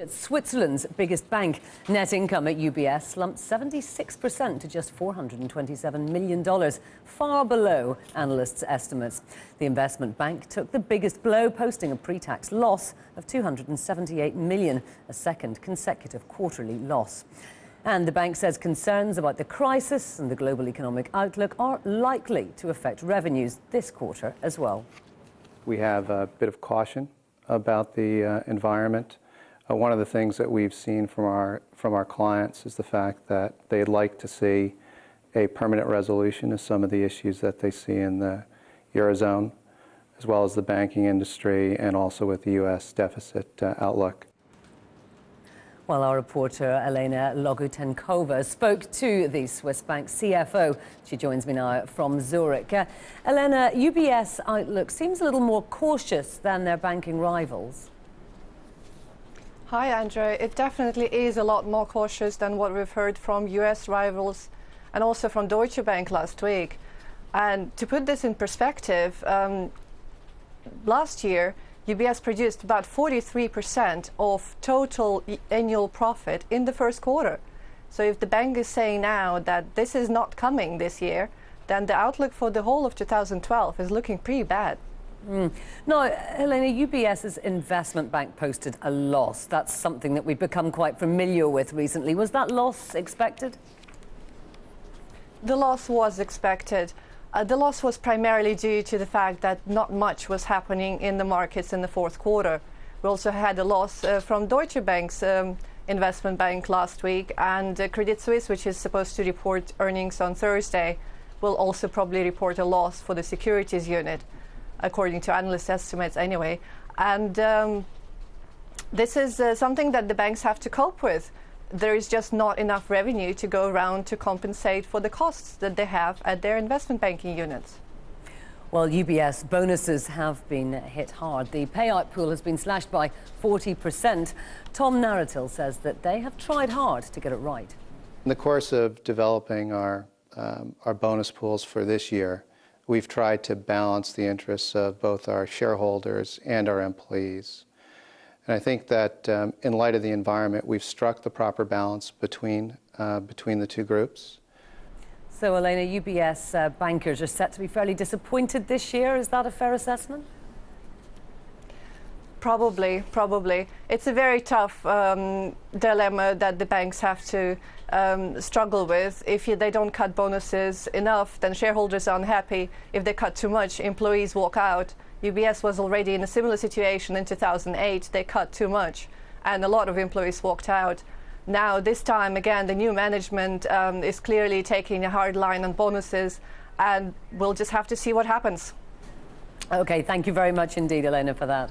Switzerland's biggest bank. Net income at UBS slumped 76% to just $427 million, far below analysts' estimates. The investment bank took the biggest blow, posting a pre-tax loss of $278 million, a second consecutive quarterly loss. And the bank says concerns about the crisis and the global economic outlook are likely to affect revenues this quarter as well. We have a bit of caution about the environment. One of the things that we've seen from our clients is the fact that they'd like to see a permanent resolution of some of the issues that they see in the Eurozone, as well as the banking industry and also with the U.S. deficit outlook. Well, our reporter Elena Logutenkova spoke to the Swiss bank CFO. She joins me now from Zurich. Elena, UBS outlook seems a little more cautious than their banking rivals. Hi, Andrew. It definitely is a lot more cautious than what we've heard from US rivals and also from Deutsche Bank last week. And to put this in perspective, last year, UBS produced about 43% of total annual profit in the first quarter. So if the bank is saying now that this is not coming this year, then the outlook for the whole of 2012 is looking pretty bad. Now, Elena, UBS's investment bank posted a loss. That's something that we've become quite familiar with recently. Was that loss expected? The loss was expected. The loss was primarily due to the fact that not much was happening in the markets in the fourth quarter. We also had a loss from Deutsche Bank's investment bank last week, and Credit Suisse, which is supposed to report earnings on Thursday, will also probably report a loss for the securities unit, according to analyst estimates anyway. And this is something that the banks have to cope with. There is just not enough revenue to go around to compensate for the costs that they have at their investment banking units. Well, UBS bonuses have been hit hard. The payout pool has been slashed by 40%. Tom Naratil says that they have tried hard to get it right. In the course of developing our bonus pools for this year, we've tried to balance the interests of both our shareholders and our employees. And I think that in light of the environment, we've struck the proper balance between the two groups. So, Elena, UBS bankers are set to be fairly disappointed this year. Is that a fair assessment? Probably. It's a very tough dilemma that the banks have to struggle with. If they don't cut bonuses enough, then shareholders are unhappy. If they cut too much, employees walk out. UBS was already in a similar situation in 2008. They cut too much, and a lot of employees walked out. Now, this time, again, the new management is clearly taking a hard line on bonuses, and we'll just have to see what happens. OK, thank you very much indeed, Elena, for that.